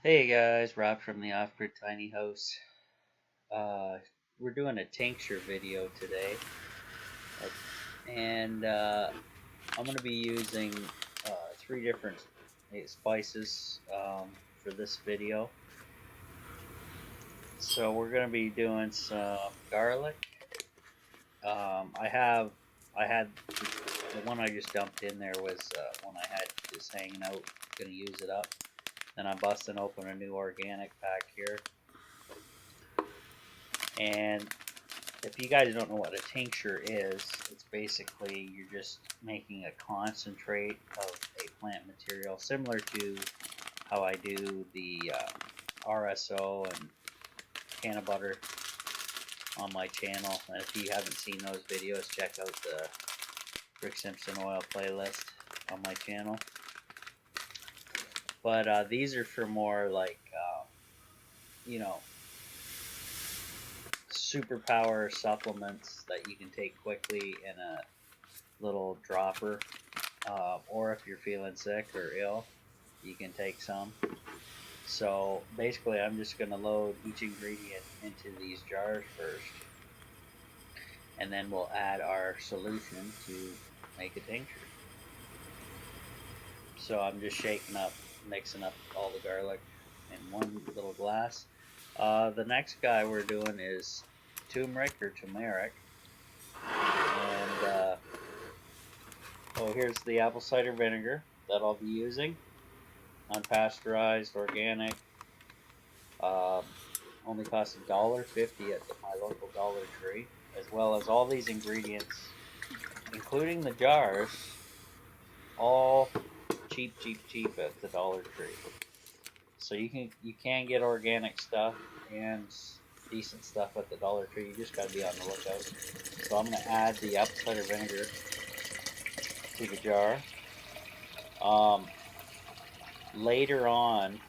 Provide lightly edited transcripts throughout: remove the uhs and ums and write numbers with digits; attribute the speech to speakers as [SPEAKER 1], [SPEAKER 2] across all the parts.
[SPEAKER 1] Hey guys, Rob from the Off-Grid Tiny House. Uh, we're doing a tincture video today, and I'm going to be using three different spices for this video. So we're going to be doing some garlic. I had the one I just dumped in there was one I had just hanging out. Going to use it up. Then I'm busting open a new organic pack here. And if you guys don't know what a tincture is, it's basically you're just making a concentrate of a plant material, similar to how I do the RSO and can of butter on my channel. And if you haven't seen those videos, check out the Rick Simpson oil playlist on my channel. But these are for more like, you know, superpower supplements that you can take quickly in a little dropper. Or if you're feeling sick or ill, you can take some. So basically, I'm just going to load each ingredient into these jars first, and then we'll add our solution to make a tincture. So I'm just mixing up all the garlic in one little glass. The next guy we're doing is turmeric or turmeric, and here's the apple cider vinegar that I'll be using. Unpasteurized, organic. Only costs $1.50 at my local Dollar Tree, as well as all these ingredients, including the jars, all cheap at the Dollar Tree. So you can get organic stuff and decent stuff at the Dollar Tree. You just gotta be on the lookout. So I'm gonna add the apple cider vinegar to the jar. Later on,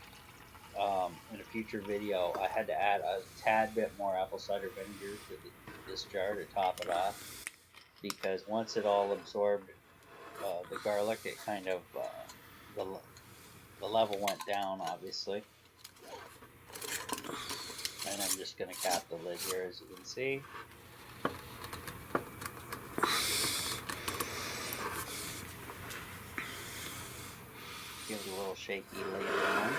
[SPEAKER 1] in a future video, I had to add a tad bit more apple cider vinegar to this jar to top it off, because once it all absorbed the garlic, it kind of the level went down, obviously. And I'm just going to cap the lid here, as you can see. Give it a little shaky later on.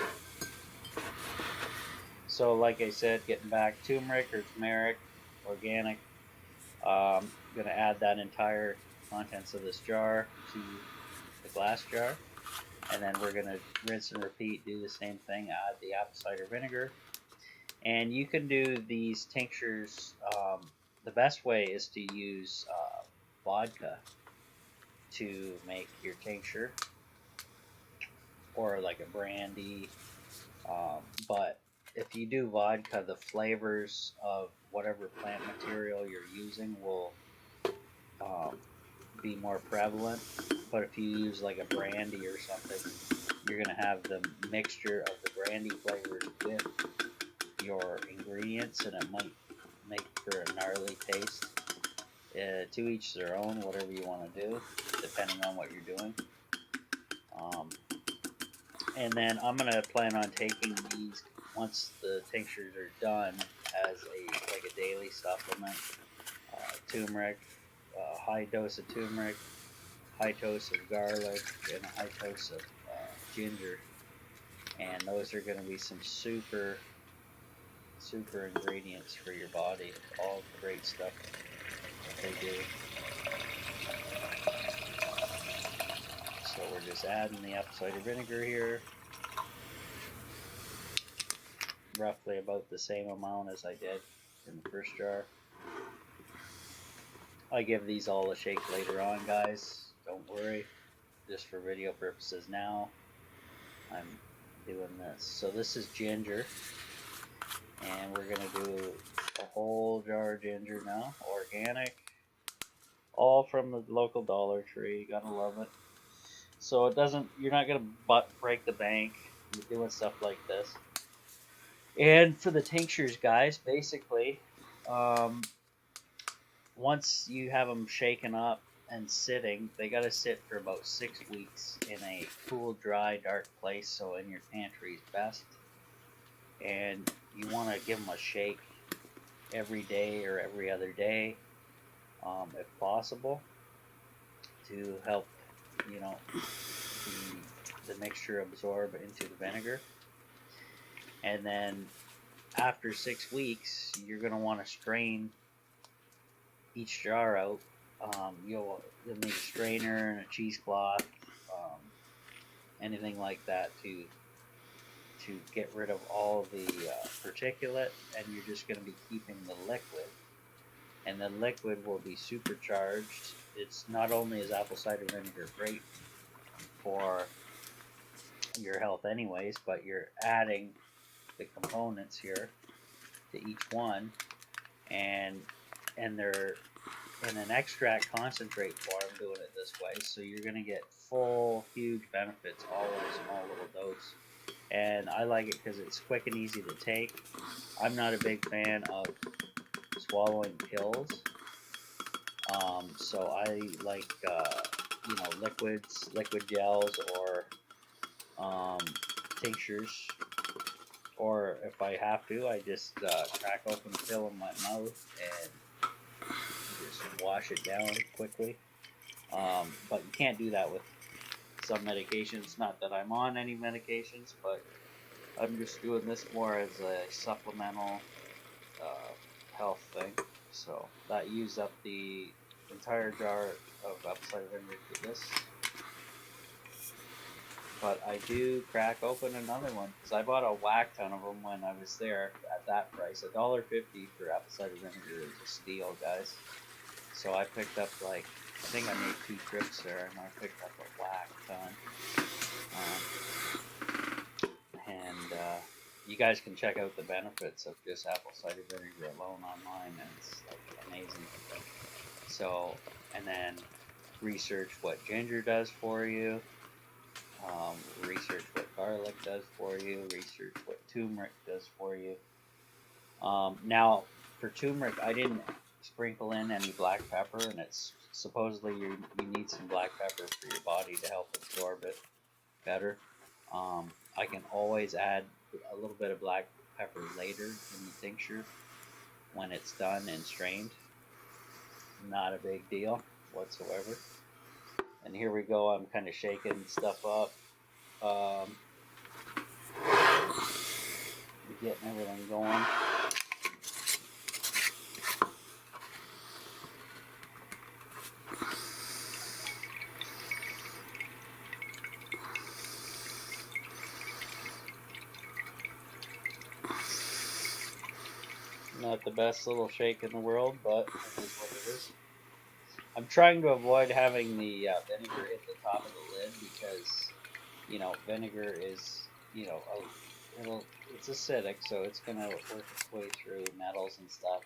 [SPEAKER 1] So like I said, getting back, turmeric or turmeric, organic. I'm going to add that entire contents of this jar to the glass jar. And then we're going to rinse and repeat, do the same thing, add the apple cider vinegar. And you can do these tinctures, the best way is to use vodka to make your tincture, or like a brandy. But if you do vodka, the flavors of whatever plant material you're using will be more prevalent. But if you use like a brandy or something, you're going to have the mixture of the brandy flavors with your ingredients, and it might make for a gnarly taste. To each their own, whatever you want to do, depending on what you're doing. And then I'm going to plan on taking these, once the tinctures are done, as a daily supplement. Turmeric, high dose of turmeric, high dose of garlic, and a high dose of ginger. And those are going to be some super ingredients for your body. All great stuff that they do. So we're just adding the apple cider vinegar here. Roughly about the same amount as I did in the first jar. I give these all a shake later on, guys. Don't worry. Just for video purposes now, I'm doing this. So this is ginger. And we're going to do a whole jar of ginger now. Organic. All from the local Dollar Tree. Gotta love it. So you're not going to break the bank doing stuff like this. And for the tinctures, guys, basically, once you have them shaken up and sitting, they got to sit for about 6 weeks in a cool, dry, dark place. So in your pantry is best. and you want to give them a shake every day or every other day, if possible, to help, you know, the mixture absorb into the vinegar. And then after 6 weeks, you're going to want to strain each jar out. You'll need a strainer and a cheesecloth, anything like that to get rid of all the particulate, and you're just going to be keeping the liquid. And the liquid will be supercharged. It's not only is apple cider vinegar great for your health anyways, but you're adding the components here to each one, and they're in an extract concentrate form doing it this way, so you're going to get full huge benefits all in a small little dose. And I like it because it's quick and easy to take. I'm not a big fan of swallowing pills, so I like liquids, liquid gels, or tinctures. Or if I have to, I just crack open the pill in my mouth and just wash it down quickly. But you can't do that with some medications. Not that I'm on any medications, but I'm just doing this more as a supplemental health thing. So that used up the entire jar of apple cider vinegar for this. But I do crack open another one because I bought a whack ton of them when I was there at that price. $1.50 for apple cider vinegar is a steal, guys. So I picked up, like, I think I made 2 trips there, and I picked up a whack ton. You guys can check out the benefits of just apple cider vinegar alone online, and it's like amazing. So, and then research what ginger does for you. Research what garlic does for you. Research what turmeric does for you. Now, for turmeric, I didn't sprinkle in any black pepper, and it's supposedly you need some black pepper for your body to help absorb it better. I can always add a little bit of black pepper later in the tincture when it's done and strained. Not a big deal whatsoever. And here we go. I'm kind of shaking stuff up. Getting everything going. Not the best little shake in the world, but it is what it is. I'm trying to avoid having the vinegar hit the top of the lid because, vinegar is, it's acidic, so it's going to work its way through metals and stuff.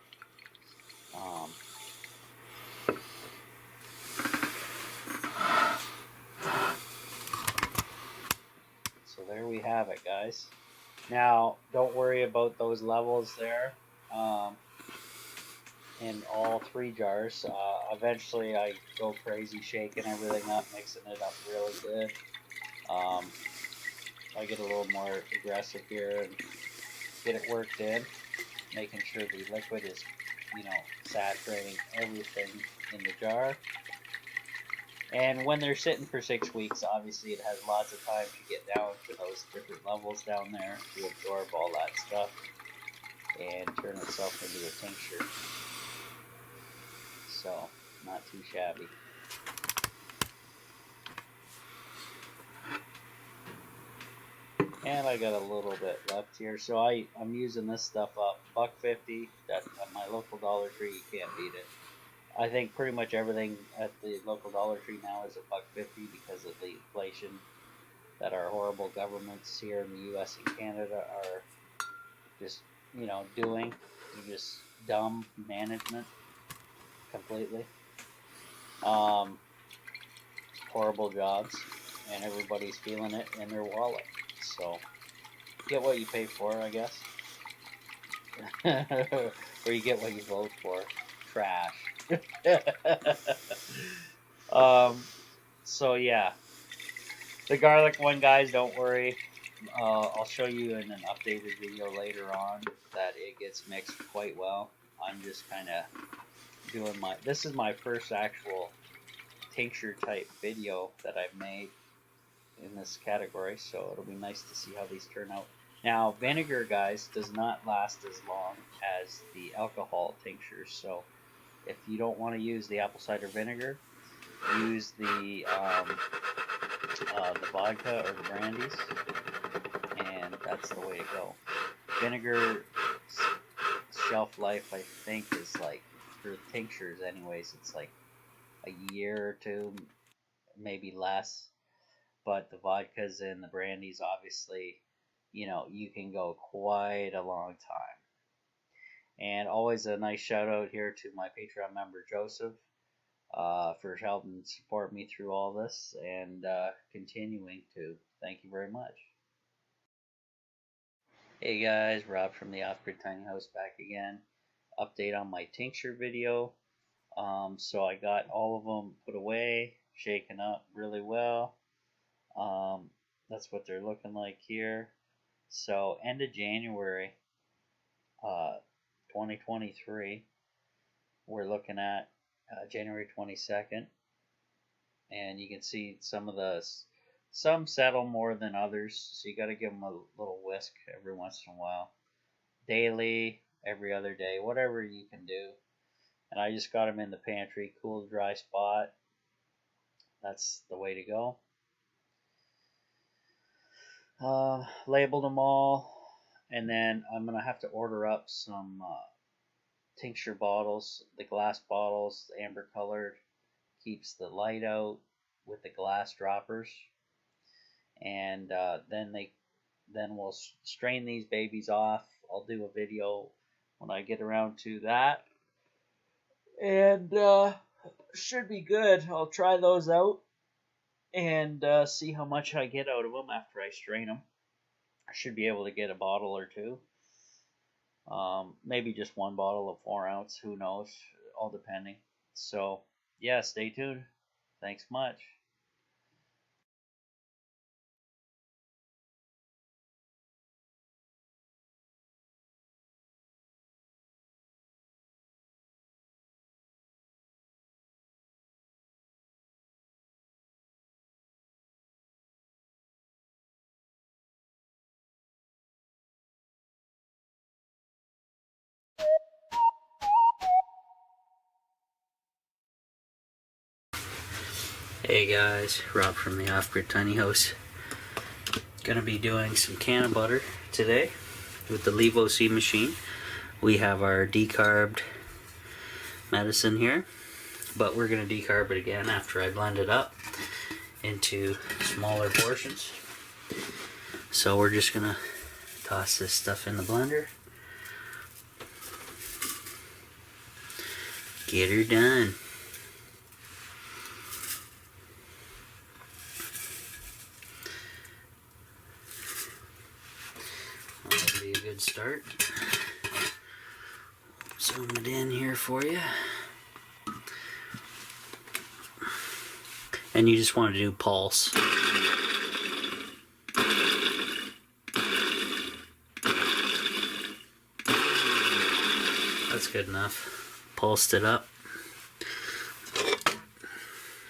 [SPEAKER 1] So there we have it, guys. Now, don't worry about those levels there. In all 3 jars. Eventually I go crazy shaking everything up, mixing it up really good. I get a little more aggressive here and get it worked in, making sure the liquid is, saturating everything in the jar. And when they're sitting for 6 weeks, obviously it has lots of time to get down to those different levels down there to absorb all that stuff and turn itself into a tincture. So, not too shabby. And I got a little bit left here, so I'm using this stuff up. $1.50 at my local Dollar Tree. You can't beat it. I think pretty much everything at the local Dollar Tree now is $1.50 because of the inflation that our horrible governments here in the U.S. and Canada are just, doing. They're just dumb management completely. Horrible jobs, and everybody's feeling it in their wallet. So, get what you pay for, I guess. Or you get what you vote for. Trash. So, yeah. The garlic one, guys, don't worry. I'll show you in an updated video later on that it gets mixed quite well. I'm just kind of doing this is my first actual tincture type video that I've made in this category, so it'll be nice to see how these turn out. Now, vinegar, guys, does not last as long as the alcohol tinctures, so if you don't want to use the apple cider vinegar, use the vodka or the brandies, and that's the way to go. Vinegar shelf life, I think, is like, for tinctures anyways, it's like a year or two, maybe less. But the vodkas and the brandies, obviously, you know, you can go quite a long time. And always a nice shout out here to my Patreon member Joseph for helping support me through all this and continuing to. Thank you very much. Hey guys, Rob from the Off-Grid Tiny House back again. Update on my tincture video. So I got all of them put away, shaken up really well. That's what they're looking like here. So end of January 2023, we're looking at January 22nd, and you can see some settle more than others, so you got to give them a little whisk every once in a while, daily, every other day, whatever you can do. And I just got them in the pantry, cool, dry spot. That's the way to go. Labeled them all, and then I'm gonna have to order up some tincture bottles. The glass bottles, amber colored, keeps the light out with the glass droppers, and then we'll strain these babies off. I'll do a video when I get around to that, and should be good. I'll try those out and see how much I get out of them after I strain them. I should be able to get a bottle or two. Maybe just one bottle of 4 ounce, who knows, all depending. So, yeah, stay tuned. Thanks much. Hey guys, Rob from the Off-Grid Tiny House. Gonna be doing some can of butter today with the Levo-C machine. We have our decarbed medicine here, but we're gonna decarb it again after I blend it up into smaller portions. So we're just gonna toss this stuff in the blender. Get her done. That'll be a good start. Zoom it in here for you. And you just want to do pulse. That's good enough. Pulsed it up.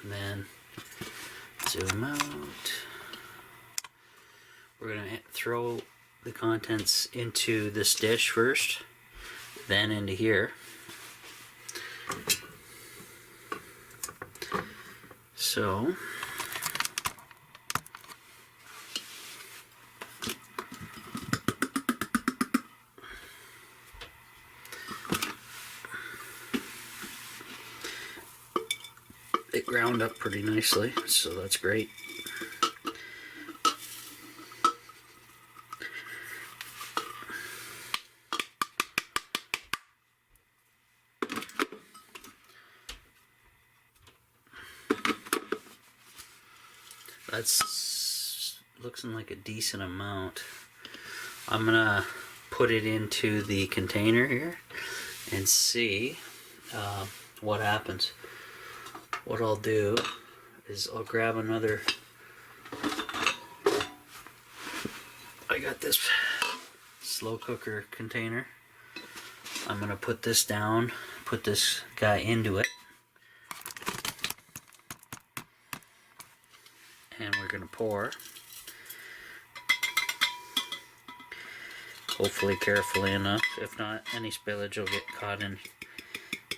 [SPEAKER 1] And then zoom out. We're going to throw the contents into this dish first, then into here. So it ground up pretty nicely, so that's great. That's looking like a decent amount. I'm gonna put it into the container here and see what happens. What I'll do is I'll grab another got this slow cooker container. I'm gonna put this down, put this guy into it, and we're gonna pour. Hopefully carefully enough. If not, any spillage will get caught in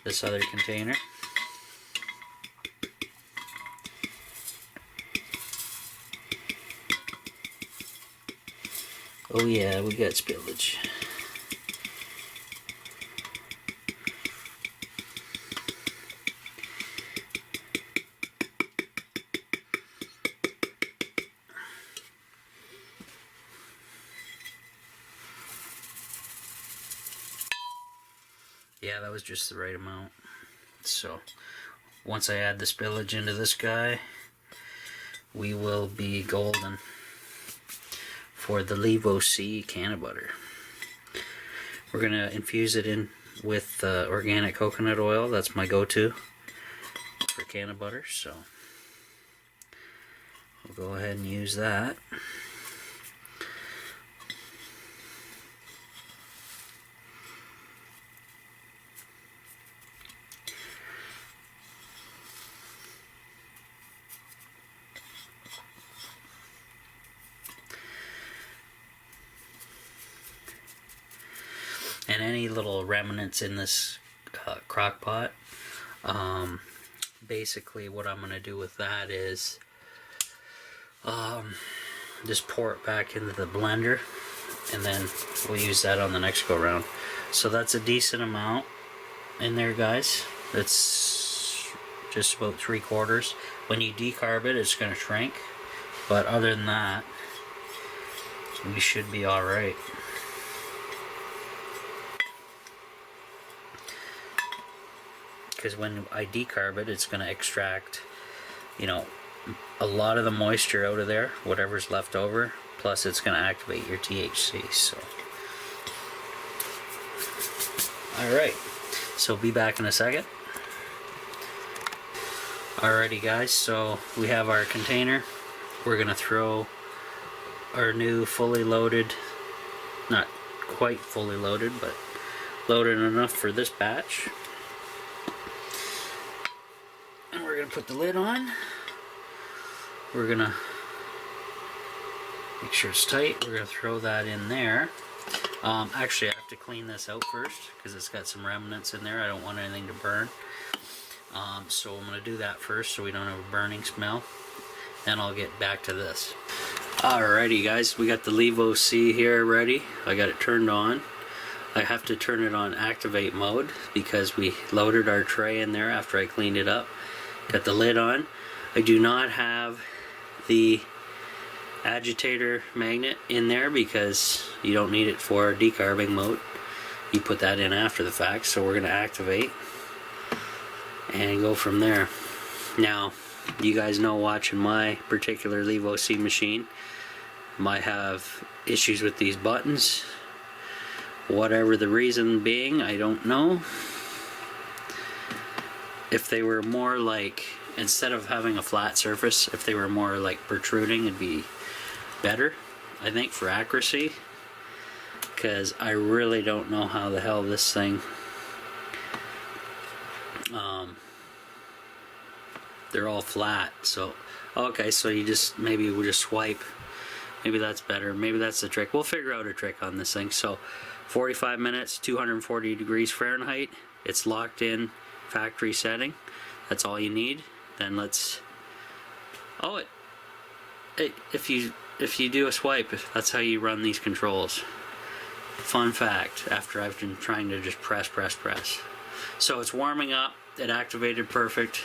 [SPEAKER 1] this other container. Oh yeah, we got spillage. Yeah, that was just the right amount. So once I add the spillage into this guy, we will be golden for the Levo-C canna butter. We're gonna infuse it in with organic coconut oil. That's my go-to for canna butter, so we'll go ahead and use that. And any little remnants in this crock pot, basically what I'm going to do with that is just pour it back into the blender, and then we'll use that on the next go round. So that's a decent amount in there, guys. It's just about 3/4. When you decarb it, it's going to shrink, but other than that, we should be alright. Because when I decarb it, it's going to extract, you know, a lot of the moisture out of there, whatever's left over, plus it's going to activate your THC. So alright, so be back in a second. Alrighty guys, so we have our container. We're going to throw our new fully loaded, not quite fully loaded, but loaded enough for this batch. We're going to put the lid on. We're going to make sure it's tight. We're going to throw that in there. Actually, I have to clean this out first because it's got some remnants in there. I don't want anything to burn. So I'm going to do that first so we don't have a burning smell. Then I'll get back to this. Alrighty guys, we got the Levo-C here ready. I got it turned on. I have to turn it on activate mode because we loaded our tray in there after I cleaned it up. Got the lid on. I do not have the agitator magnet in there because you don't need it for decarbing mode. You put that in after the fact, so we're going to activate and go from there. Now, you guys know watching my particular Levo-C machine, might have issues with these buttons. Whatever the reason being, I don't know. If they were more like, instead of having a flat surface, if they were more like protruding, it'd be better, I think, for accuracy. Because I really don't know how the hell this thing, they're all flat. So okay, so you just, maybe we'll just swipe. Maybe that's better. Maybe that's the trick. We'll figure out a trick on this thing. So 45 minutes, 240 degrees Fahrenheit. It's locked in factory setting. That's all you need. Then let's, oh, if you do a swipe, that's how you run these controls. Fun fact, after I've been trying to just press. So it's warming up, it activated perfect.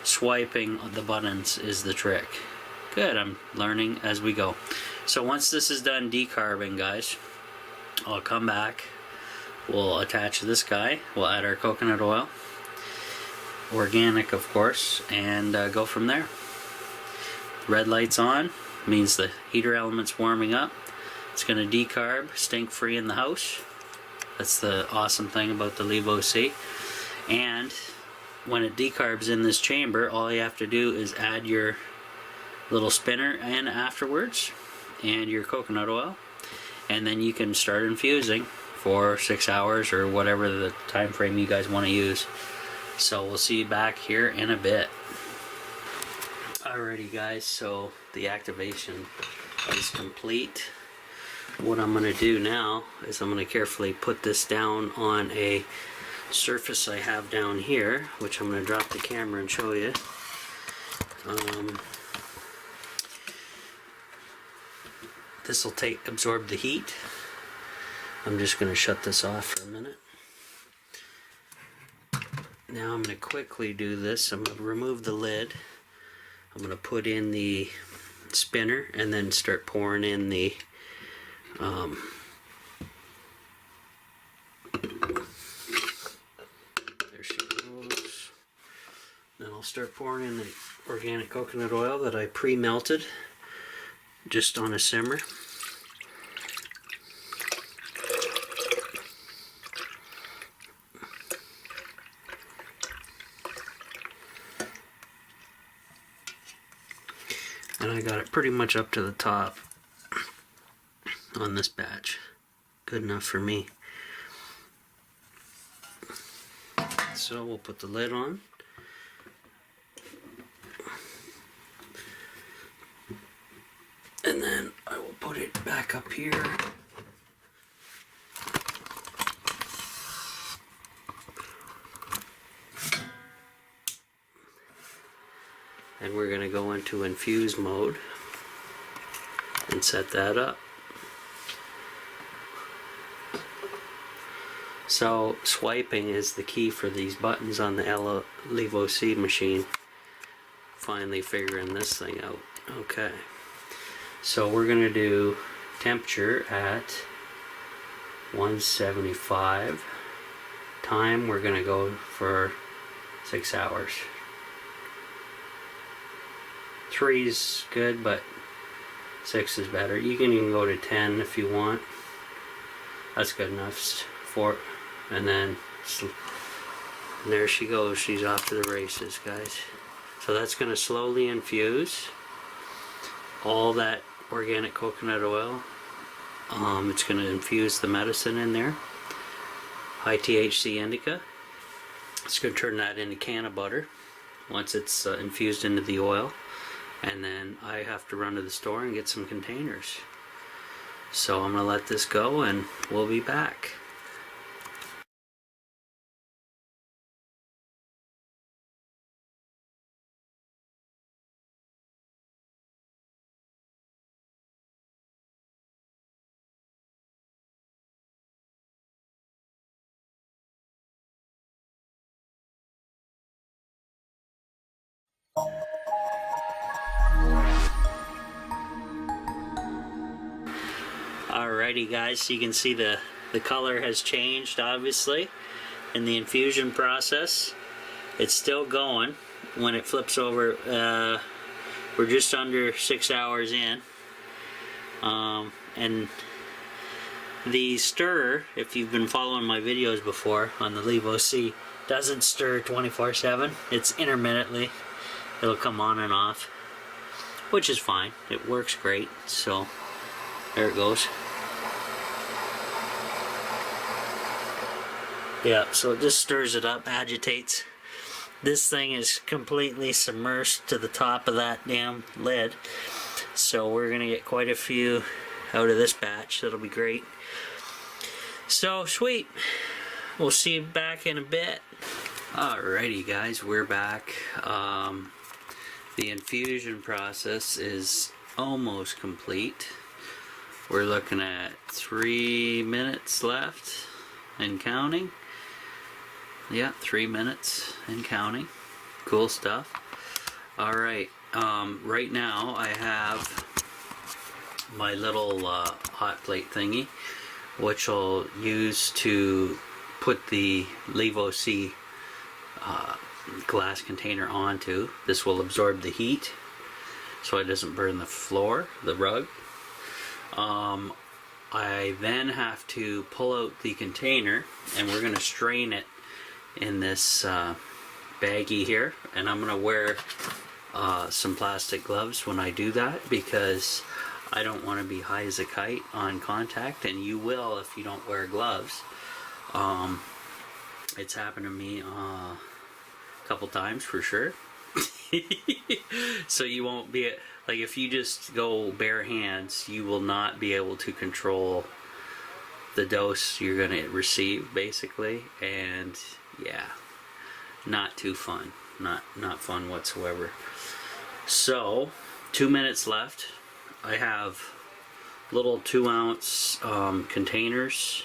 [SPEAKER 1] Swiping the buttons is the trick. Good, I'm learning as we go. So once this is done decarbing, guys, I'll come back. We'll attach this guy. We'll add our coconut oil. Organic, of course, and go from there. Red light's on, means the heater element's warming up. It's going to decarb, stink free in the house. That's the awesome thing about the Levo-C. And when it decarbs in this chamber, all you have to do is add your little spinner in afterwards and your coconut oil, and then you can start infusing for 6 hours or whatever the time frame you guys want to use. So we'll see you back here in a bit. Alrighty guys, so the activation is complete. What I'm going to do now is I'm going to carefully put this down on a surface I have down here, which I'm going to drop the camera and show you. This will absorb the heat. I'm just going to shut this off for a minute. Now I'm going to quickly do this. I'm going to remove the lid. I'm going to put in the spinner and then start pouring in the there she goes. Then I'll start pouring in the organic coconut oil that I pre-melted just on a simmer. And I got it pretty much up to the top on this batch. Good enough for me. So we'll put the lid on. And then I will put it back up here. And we're going to go into infuse mode and set that up. So swiping is the key for these buttons on the LevoC machine. Finally figuring this thing out. Okay. So we're going to do temperature at 175. Time we're going to go for 6 hours. 3 is good, but 6 is better. You can even go to 10 if you want. That's good enough. 4, and then and there she goes. She's off to the races, guys. So that's going to slowly infuse all that organic coconut oil. It's going to infuse the medicine in there. High THC indica. It's going to turn that into can of butter once it's infused into the oil. And then I have to run to the store and get some containers. So I'm going to let this go and we'll be back. Alrighty guys, so you can see the color has changed obviously in the infusion process. It's still going. When it flips over, we're just under 6 hours in. And the stir, if you've been following my videos before on the LevoC, doesn't stir 24/7. It's intermittently. It'll come on and off, which is fine. It works great. So there it goes. Yeah, so it just stirs it up, agitates. This thing is completely submersed to the top of that damn lid. So we're going to get quite a few out of this batch. That'll be great. So, sweet. We'll see you back in a bit. Alrighty guys, we're back. The infusion process is almost complete. We're looking at 3 minutes left and counting. Yeah, 3 minutes and counting. Cool stuff. Alright, right now I have my little hot plate thingy, which I'll use to put the LevoC glass container onto. This will absorb the heat so it doesn't burn the floor, the rug. I then have to pull out the container and we're going to strain it in this baggie here, and I'm going to wear some plastic gloves when I do that because I don't want to be high as a kite on contact, and you will if you don't wear gloves. It's happened to me a couple times for sure. So you won't be, like, if you just go bare hands, you will not be able to control the dose you're going to receive, basically. And yeah, not too fun. Not fun whatsoever. So 2 minutes left. I have little 2-ounce containers,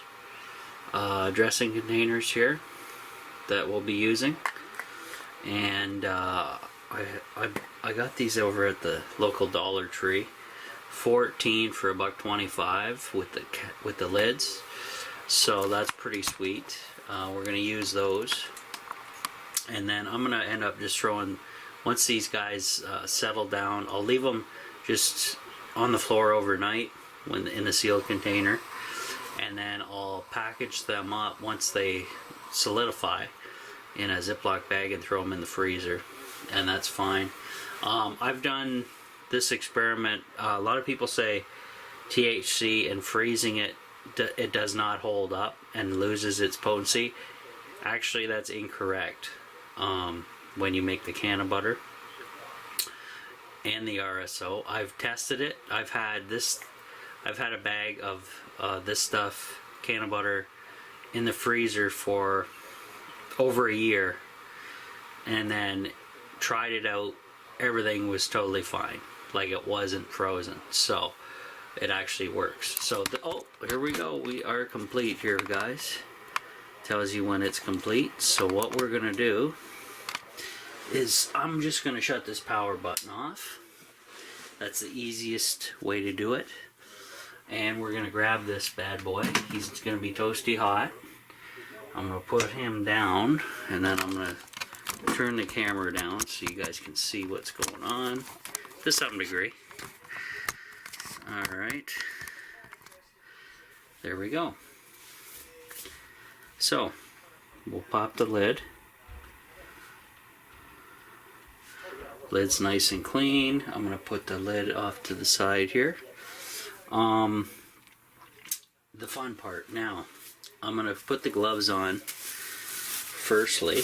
[SPEAKER 1] dressing containers here that we'll be using, and I got these over at the local Dollar Tree, 14 for $1.25 with the lids, so that's pretty sweet. We're gonna use those, and then I'm gonna end up just throwing, once these guys settle down, I'll leave them just on the floor overnight when in a sealed container, and then I'll package them up once they solidify in a Ziploc bag and throw them in the freezer, and that's fine. I've done this experiment. A lot of people say THC and freezing it does not hold up and loses its potency. Actually, that's incorrect. When you make the canna butter and the RSO, I've tested it. I've had a bag of this stuff, canna butter, in the freezer for over a year, and then tried it out. Everything was totally fine, like it wasn't frozen. So it actually works. So oh, here we go. We are complete here, guys. Tells you when it's complete. So what we're gonna do is I'm just gonna shut this power button off. That's the easiest way to do it. And we're gonna grab this bad boy. He's gonna be toasty hot. I'm gonna put him down, and then I'm gonna turn the camera down so you guys can see what's going on to some degree. Alright, there we go. So we'll pop the lid. Lid's nice and clean. I'm gonna put the lid off to the side here. The fun part now, I'm gonna put the gloves on firstly.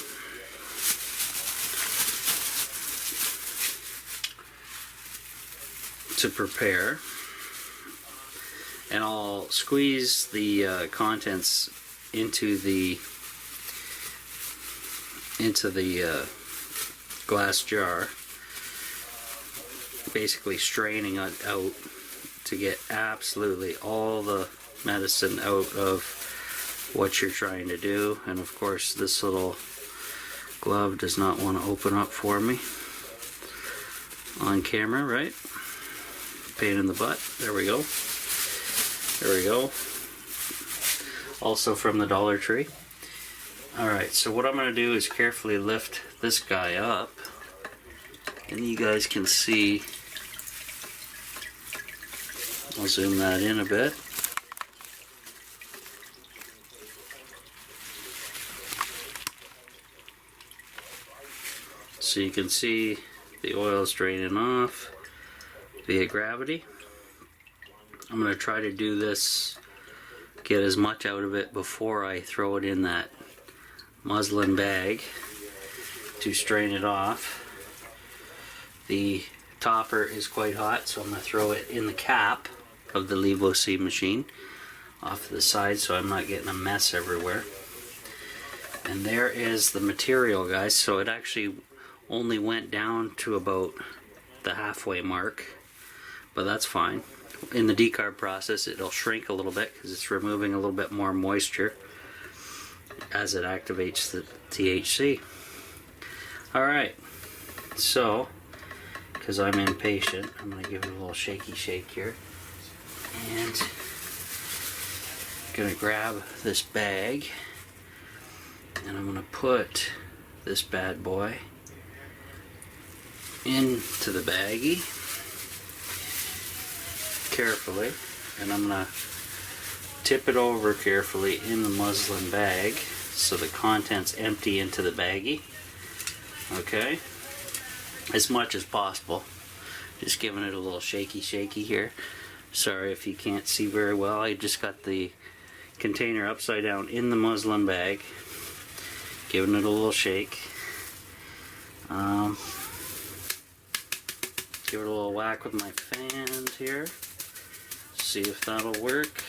[SPEAKER 1] To prepare, and I'll squeeze the contents into the glass jar, basically straining it out to get absolutely all the medicine out of what you're trying to do. And of course this little glove does not want to open up for me on camera, right? Pain in the butt. There we go. There we go. Also from the Dollar Tree. Alright, so what I'm going to do is carefully lift this guy up, and you guys can see. I'll zoom that in a bit. So you can see the oil's draining off via gravity. I'm going to try to do this, get as much out of it before I throw it in that muslin bag to strain it off. The topper is quite hot, so I'm going to throw it in the cap of the Levo-C machine off to the side so I'm not getting a mess everywhere. And there is the material, guys. So it actually only went down to about the halfway mark, but that's fine. In the decarb process, it'll shrink a little bit because it's removing a little bit more moisture as it activates the THC. Alright, so because I'm impatient, I'm going to give it a little shaky shake here, and I'm going to grab this bag, and I'm going to put this bad boy into the baggie carefully, and I'm going to tip it over carefully in the muslin bag so the contents empty into the baggie. Okay, as much as possible, just giving it a little shaky here.
[SPEAKER 2] Sorry if you can't see very well. I just got the container upside down in the muslin bag, giving it a little shake. Give it a little whack with my fan here. See if that'll work.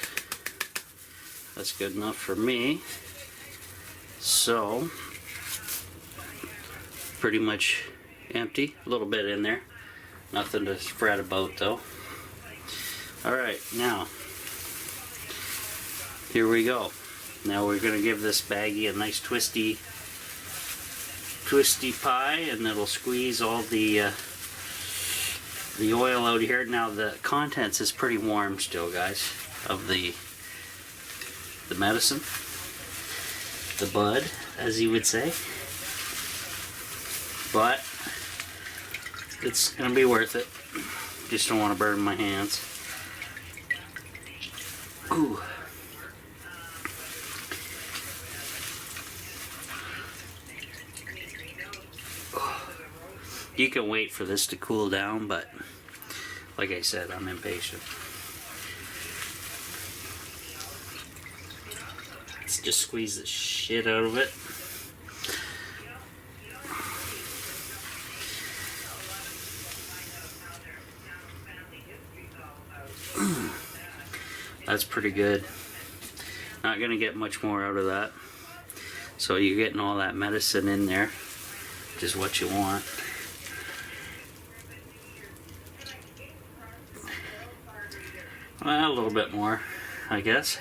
[SPEAKER 2] That's good enough for me. So, pretty much empty. A little bit in there. Nothing to fret about though. Alright, now, here we go. Now we're going to give this baggie a nice twisty pie, and it'll squeeze all the oil out here. Now the contents is pretty warm still, guys, of the medicine, the bud, as you would say, but it's gonna be worth it. Just don't want to burn my hands. Ooh. You can wait for this to cool down, but like I said, I'm impatient. Let's just squeeze the shit out of it. That's pretty good. Not gonna get much more out of that. So you're getting all that medicine in there, which is what you want. Well, a little bit more, I guess.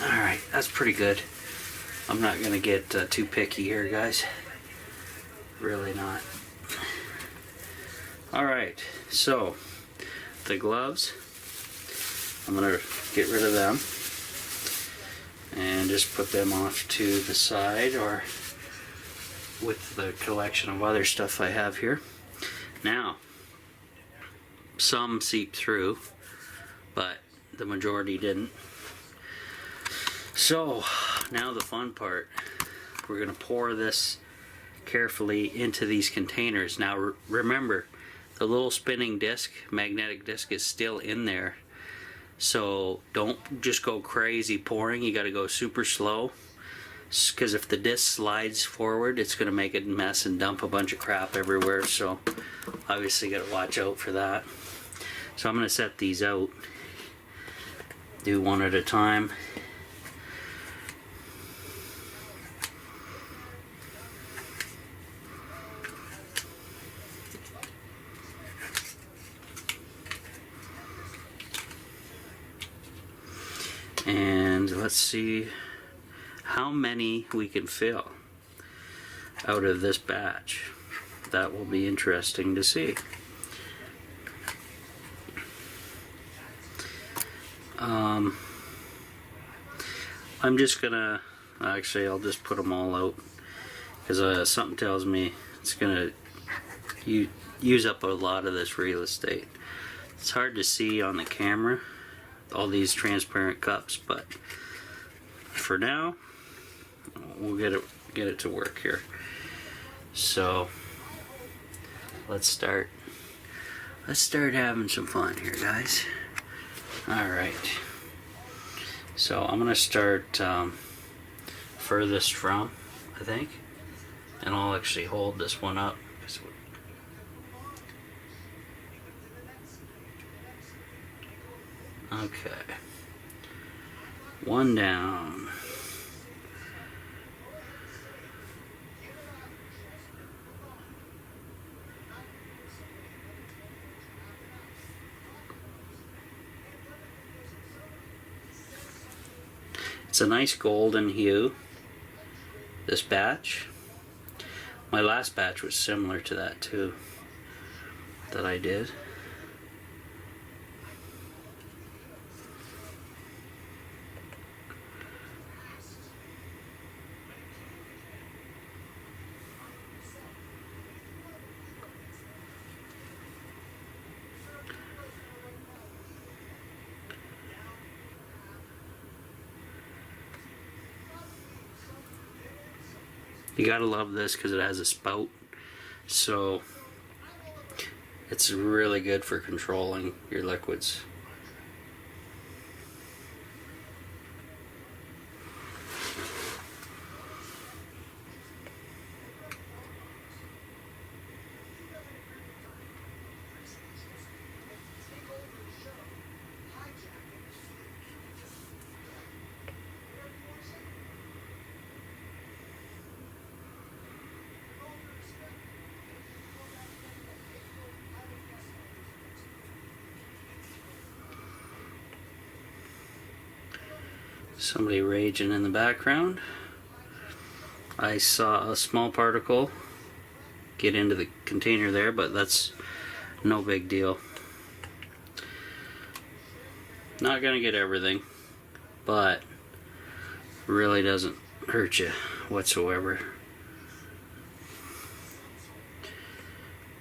[SPEAKER 2] Alright, that's pretty good. I'm not going to get too picky here, guys. Really not. Alright, so the gloves, I'm going to get rid of them and just put them off to the side, or with the collection of other stuff I have here. Now, some seep through, but the majority didn't. So, now the fun part. We're going to pour this carefully into these containers. Now remember, the little spinning disc, magnetic disc, is still in there. So don't just go crazy pouring. You got to go super slow, because if the disc slides forward, it's going to make a mess and dump a bunch of crap everywhere. So obviously got to watch out for that. So I'm going to set these out, do one at a time. And let's see how many we can fill out of this batch. That will be interesting to see. I'm just gonna, actually I'll just put them all out, because something tells me it's gonna use up a lot of this real estate. It's hard to see on the camera, all these transparent cups, but for now we'll get it to work here. So let's start having some fun here, guys. Alright, so I'm gonna start furthest from, I think, and I'll actually hold this one up. Okay, one down. It's a nice golden hue, this batch. My last batch was similar to that too, that I did. You gotta love this because it has a spout, so it's really good for controlling your liquids. Somebody raging in the background. I saw a small particle get into the container there, but that's no big deal. Not gonna get everything, but really doesn't hurt you whatsoever.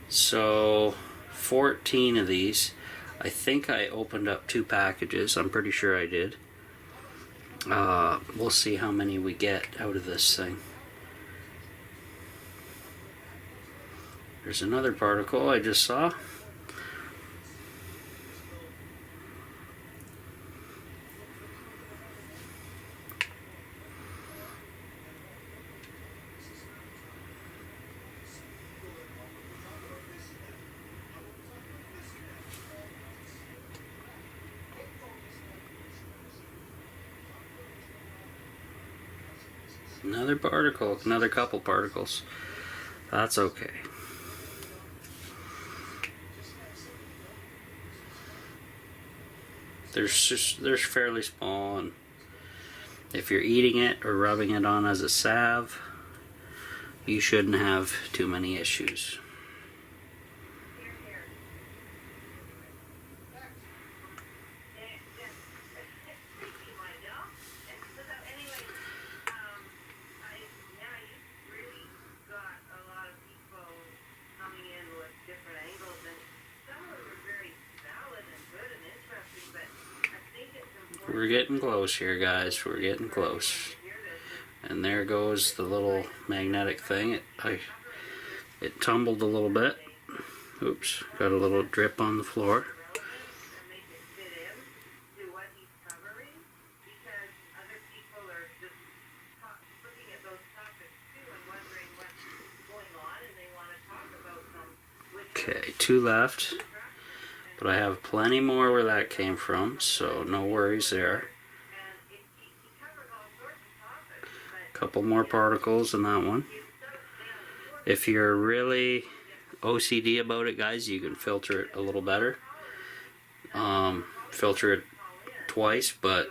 [SPEAKER 2] So 14 of these. I think I opened up 2 packages. I'm pretty sure I did. We'll see how many we get out of this thing. There's another particle I just saw. Another particle, another couple particles. That's okay. They're fairly small, and if you're eating it or rubbing it on as a salve, you shouldn't have too many issues. We're getting close here, guys. We're getting close. And there goes the little magnetic thing. It tumbled a little bit. Oops, got a little drip on the floor. Okay, 2 left. But I have plenty more where that came from, so no worries there. Couple more particles in that one. If you're really OCD about it, guys, you can filter it a little better. Filter it twice, but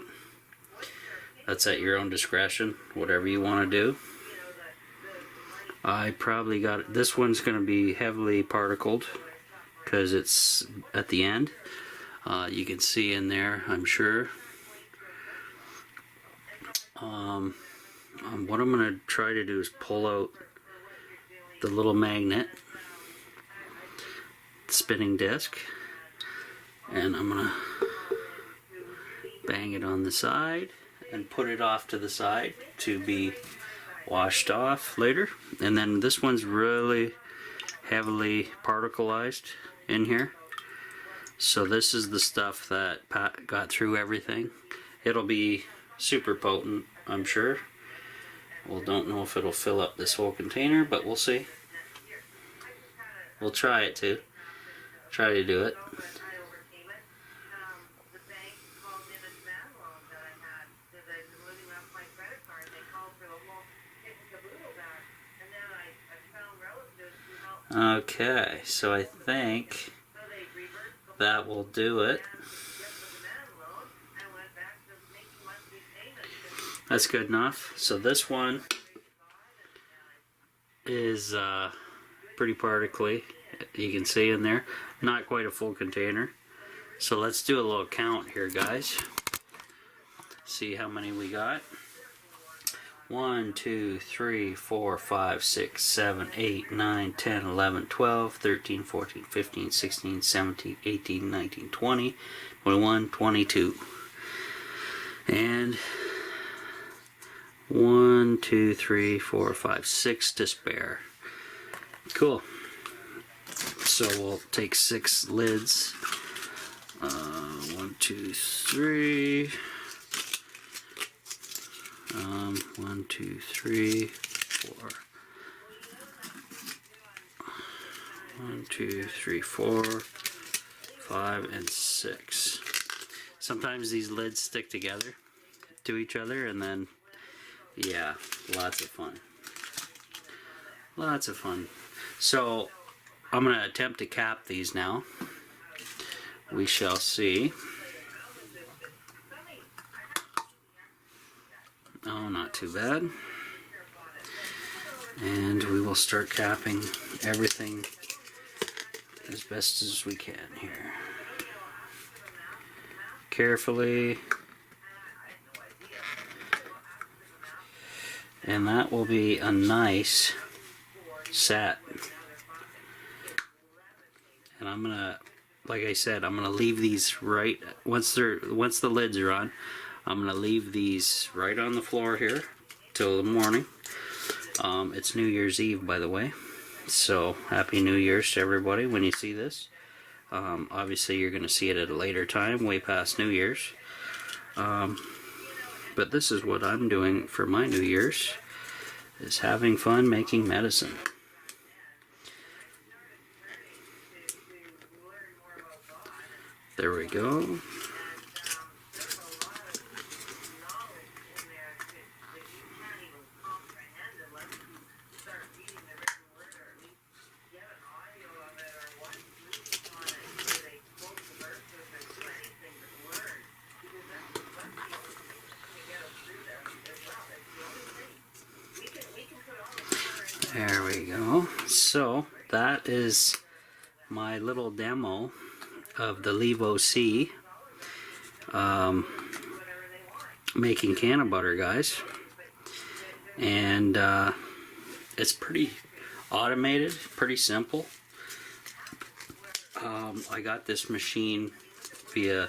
[SPEAKER 2] that's at your own discretion, whatever you want to do. I probably got, this one's going to be heavily particled because it's at the end. You can see in there, I'm sure. What I'm going to try to do is pull out the little magnet spinning disc, and I'm going to bang it on the side and put it off to the side to be washed off later. And then this one's really heavily particleized in here, so this is the stuff that got through everything. It'll be super potent, I'm sure. Well, don't know if it'll fill up this whole container, but we'll see. We'll try it to. Try to do it. Okay, so I think that will do it. That's good enough. So this one is pretty particly. You can see in there, not quite a full container. So let's do a little count here, guys. See how many we got. 1, 2, 3, 4, 5, 6, 7, 8, 9, 10, 11, 12, 13, 14, 15, 16, 17, 18, 19, 20, 21, 22. And 1, 2, 3, 4, 5, 6 to spare. Cool. So we'll take 6 lids. 1, 2, 3. 1, 2, 3, 4. 1, 2, 3, 4, 5, and 6. Sometimes these lids stick together to each other, and then, yeah, lots of fun. Lots of fun. So, I'm going to attempt to cap these now. We shall see. Oh, not too bad. And we will start capping everything as best as we can here. Carefully. And that will be a nice set. And I'm gonna, like I said, I'm gonna leave these right once the lids are on. I'm gonna leave these right on the floor here till the morning. It's New Year's Eve, by the way, so Happy New Year's to everybody when you see this. Obviously you're gonna see it at a later time, way past New Year's. But this is what I'm doing for my New Year's, is having fun making medicine. There we go. There we go. So that is my little demo of the Levo C making canna butter, guys. And it's pretty automated, pretty simple. I got this machine via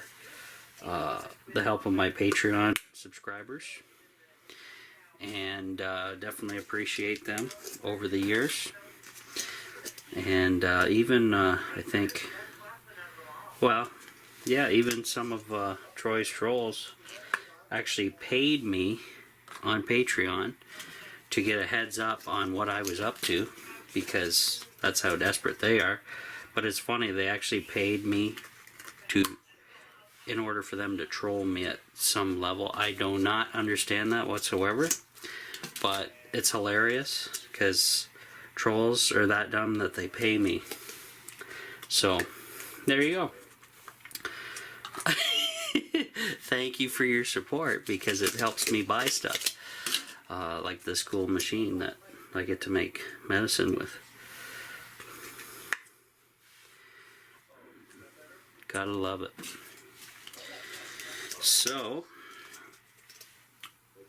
[SPEAKER 2] the help of my Patreon subscribers, and definitely appreciate them over the years. And even I think, well, yeah, even some of Troy's trolls actually paid me on Patreon to get a heads up on what I was up to, because that's how desperate they are. But it's funny, they actually paid me in order for them to troll me at some level. I do not understand that whatsoever, but it's hilarious because trolls are that dumb that they pay me. So there you go. Thank you for your support, because it helps me buy stuff like this cool machine that I get to make medicine with. Gotta love it. So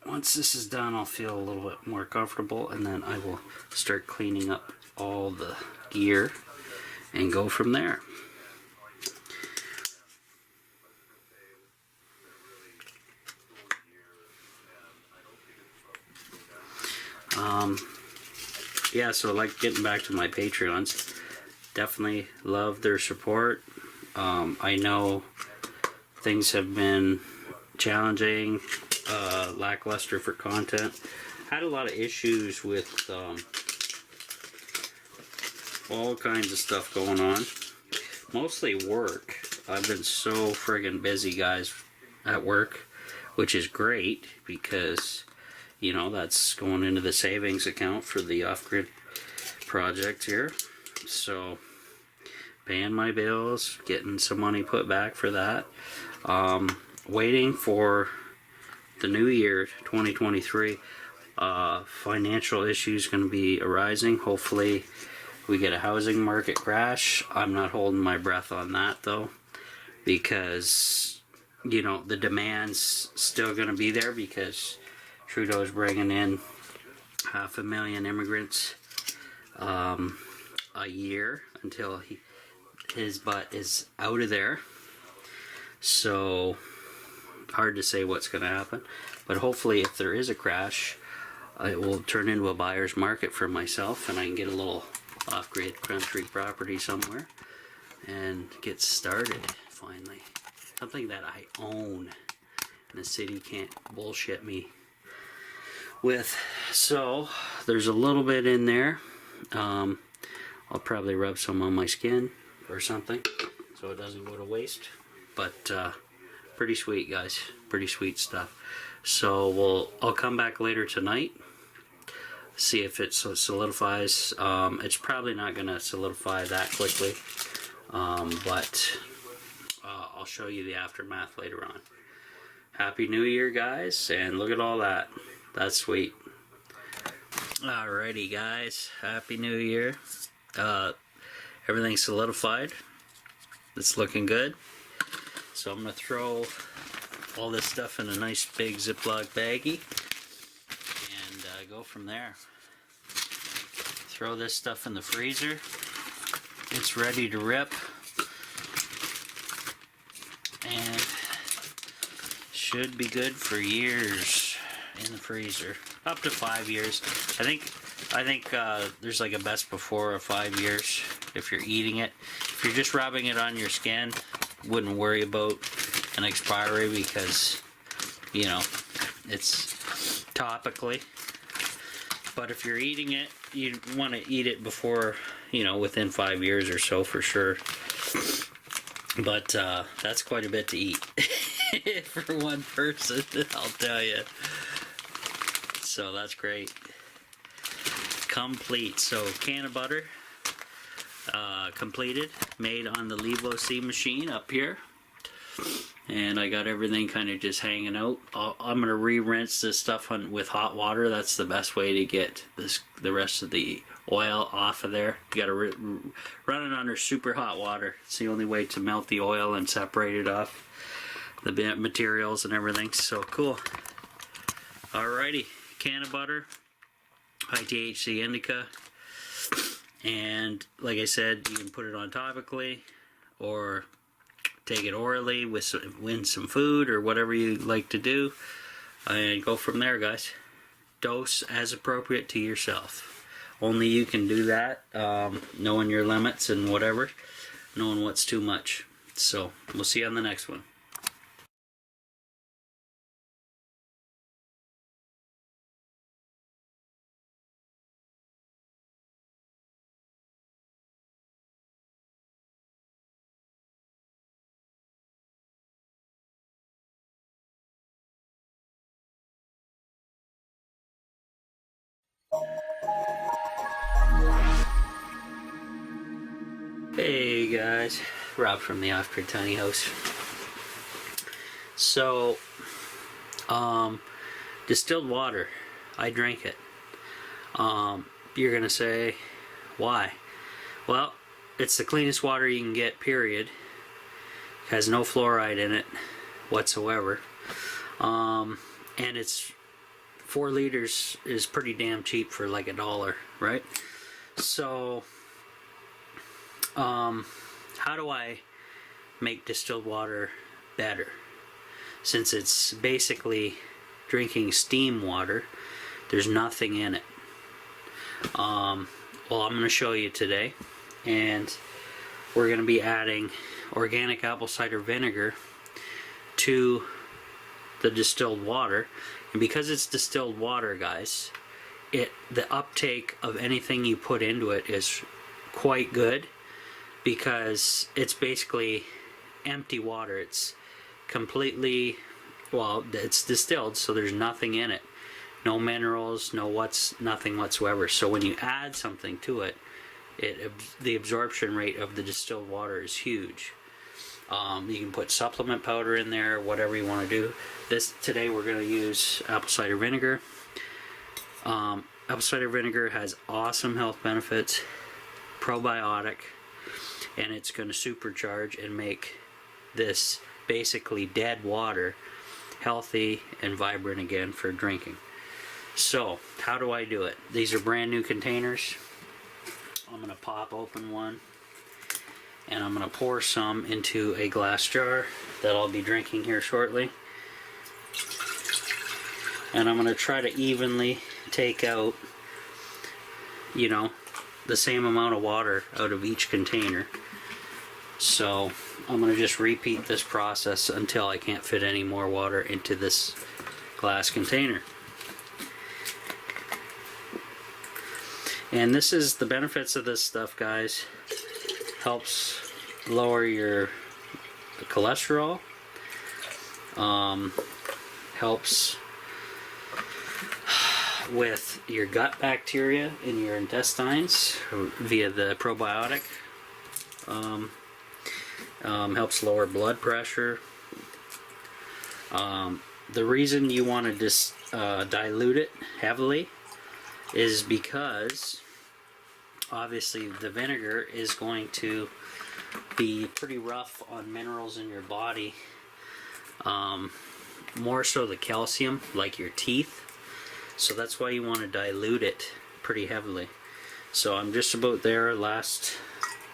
[SPEAKER 2] once this is done, I'll feel a little bit more comfortable, and then I will start cleaning up all the gear and go from there. Yeah, so like getting back to my Patreons, definitely love their support. I know things have been challenging, lackluster for content. Had a lot of issues with all kinds of stuff going on. Mostly work. I've been so friggin' busy, guys, at work, which is great because, you know, that's going into the savings account for the off-grid project here. So paying my bills, getting some money put back for that. Waiting for the new year, 2023. Financial issues going to be arising. Hopefully we get a housing market crash. I'm not holding my breath on that though, because, you know, the demand's still going to be there because Trudeau's bringing in 500,000 immigrants a year until his butt is out of there. So hard to say what's going to happen. But hopefully, if there is a crash, it will turn into a buyer's market for myself, and I can get a little off-grid country property somewhere and get started finally. Something that I own, and the city can't bullshit me with. So there's a little bit in there. I'll probably rub some on my skin or something so it doesn't go to waste. But pretty sweet, guys. Pretty sweet stuff. So I'll come back later tonight, see if it solidifies. It's probably not going to solidify that quickly, but I'll show you the aftermath later on. Happy New Year, guys, and look at all that. That's sweet. Alrighty, guys. Happy New Year. Everything's solidified. It's looking good. So I'm going to throw all this stuff in a nice big Ziploc baggie and go from there. Throw this stuff in the freezer. It's ready to rip. And should be good for years in the freezer. Up to 5 years. I think there's like a best before of 5 years if you're eating it. If you're just rubbing it on your skin, wouldn't worry about an expiry because, you know, it's topically. But if you're eating it, you want to eat it before, you know, within 5 years or so for sure. But that's quite a bit to eat for one person, I'll tell you. So that's great. Complete. So can of butter completed, made on the Levo C machine up here, and I got everything kind of just hanging out. I'm gonna re-rinse this stuff with hot water. That's the best way to get the rest of the oil off of there. You gotta run it under super hot water. It's the only way to melt the oil and separate it off the materials and everything. So cool. Alrighty, can of butter, high THC indica, and like I said, you can put it on topically or take it orally with some food or whatever you like to do, and go from there, guys. Dose as appropriate to yourself. Only you can do that, knowing your limits and whatever, knowing what's too much. So we'll see you on the next one. Hey guys, Rob from the Off-Grid Tiny House. So, distilled water, I drink it. You're gonna say, why? Well, it's the cleanest water you can get, period. It has no fluoride in it whatsoever. And it's 4 liters is pretty damn cheap for like $1, right? So, how do I make distilled water better? Since it's basically drinking steam water, there's nothing in it. Well, I'm going to show you today, and we're going to be adding organic apple cider vinegar to the distilled water. And because it's distilled water, guys, the uptake of anything you put into it is quite good, because it's basically empty water. It's completely, well, it's distilled, so there's nothing in it. No minerals, nothing whatsoever. So when you add something to it, the absorption rate of the distilled water is huge. You can put supplement powder in there, whatever you want to do. Today we're going to use apple cider vinegar. Apple cider vinegar has awesome health benefits, probiotic, and it's going to supercharge and make this basically dead water healthy and vibrant again for drinking. So, how do I do it? These are brand new containers. I'm going to pop open one, and I'm going to pour some into a glass jar that I'll be drinking here shortly. and I'm going to try to evenly take out, you know, the same amount of water out of each container. So I'm going to just repeat this process until I can't fit any more water into this glass container. And this is the benefits of this stuff, guys. Helps lower your cholesterol. Helps with your gut bacteria in your intestines via the probiotic. Helps lower blood pressure. The reason you want to dilute it heavily is because obviously the vinegar is going to be pretty rough on minerals in your body, more so the calcium, like your teeth. So that's why you want to dilute it pretty heavily. So I'm just about there, last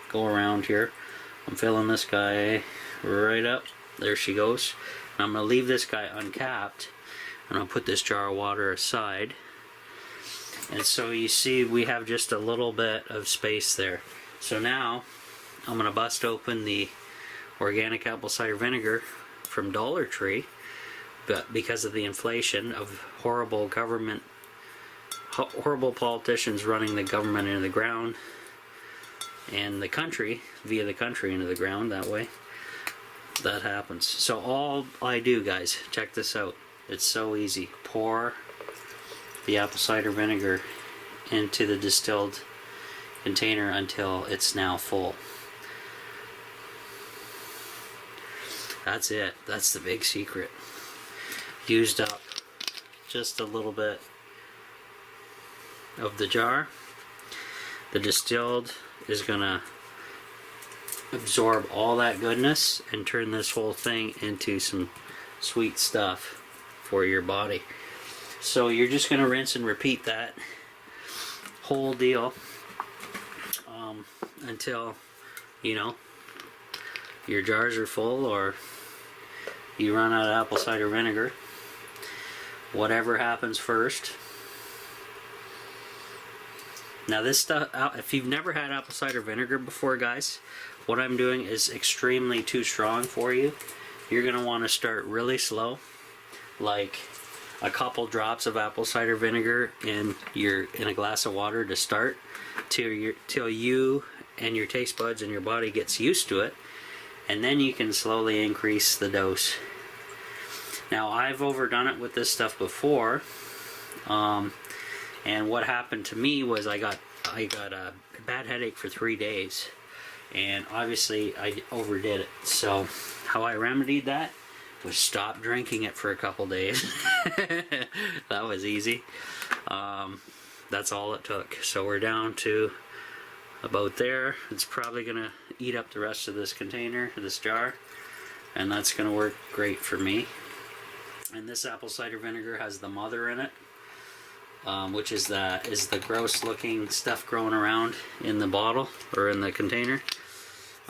[SPEAKER 2] go around here. I'm filling this guy right up. There she goes. And I'm going to leave this guy uncapped, and I'll put this jar of water aside. And so you see we have just a little bit of space there. So now I'm going to bust open the organic apple cider vinegar from Dollar Tree, but because of the inflation of horrible politicians running the government into the ground and the country, via the country into the ground, that way that happens. So all I do, guys, check this out, it's so easy. Pour the apple cider vinegar into the distilled container until it's now full. That's it. That's the big secret. Used up just a little bit of the jar. The distilled is gonna absorb all that goodness and turn this whole thing into some sweet stuff for your body. So you're just gonna rinse and repeat that whole deal until, you know, your jars are full or you run out of apple cider vinegar. Whatever happens first. Now this stuff, if you've never had apple cider vinegar before, guys, what I'm doing is extremely too strong for you. You're going to want to start really slow, like a couple drops of apple cider vinegar in a glass of water to start, till you and your taste buds and your body gets used to it, and then you can slowly increase the dose. Now I've overdone it with this stuff before, and what happened to me was I got a bad headache for 3 days, and obviously I overdid it. So how I remedied that was stop drinking it for a couple days. That was easy. That's all it took. So we're down to about there. It's probably gonna eat up the rest of this container, this jar, and that's gonna work great for me. And this apple cider vinegar has the mother in it, which is the gross looking stuff growing around in the bottle or in the container.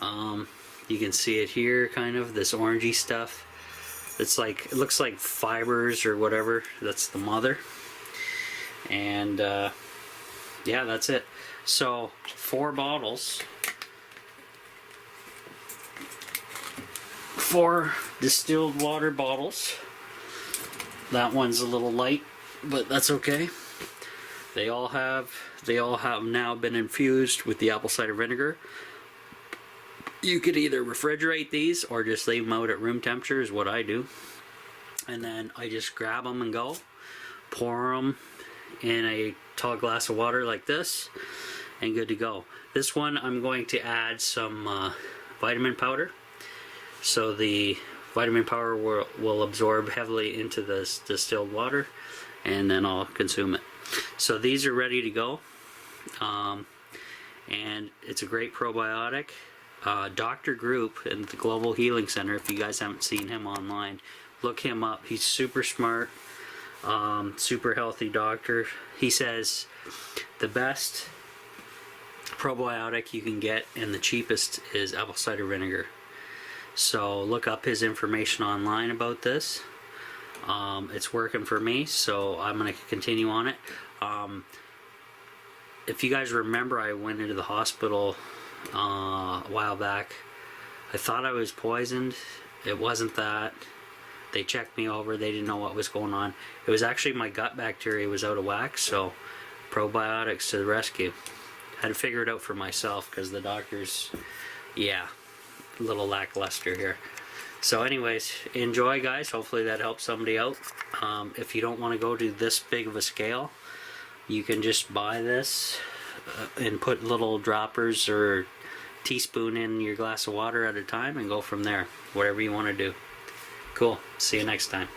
[SPEAKER 2] You can see it here, kind of this orangey stuff. It's like, it looks like fibers or whatever. That's the mother. And yeah, that's it. So 4 bottles, 4 distilled water bottles. That one's a little light, but that's okay. They all have now been infused with the apple cider vinegar. You could either refrigerate these or just leave them out at room temperature, is what I do. And then I just grab them and go, pour them in a tall glass of water like this, and good to go. This one I'm going to add some vitamin powder, so the vitamin powder will absorb heavily into this distilled water, and then I'll consume it. So these are ready to go, and it's a great probiotic. Dr. Group in the Global Healing Center, if you guys haven't seen him online, look him up. He's super smart, super healthy doctor. He says the best probiotic you can get and the cheapest is apple cider vinegar. So look up his information online about this. It's working for me, so I'm going to continue on it. If you guys remember, I went into the hospital a while back. I thought I was poisoned. It wasn't that. They checked me over. They didn't know what was going on. It was actually my gut bacteria was out of whack, so probiotics to the rescue. Had to figure it out for myself because the doctors, yeah, a little lackluster here. So anyways, enjoy, guys. Hopefully that helps somebody out. If you don't want to go to this big of a scale, you can just buy this and put little droppers or teaspoon in your glass of water at a time and go from there. Whatever you want to do. Cool. See you next time.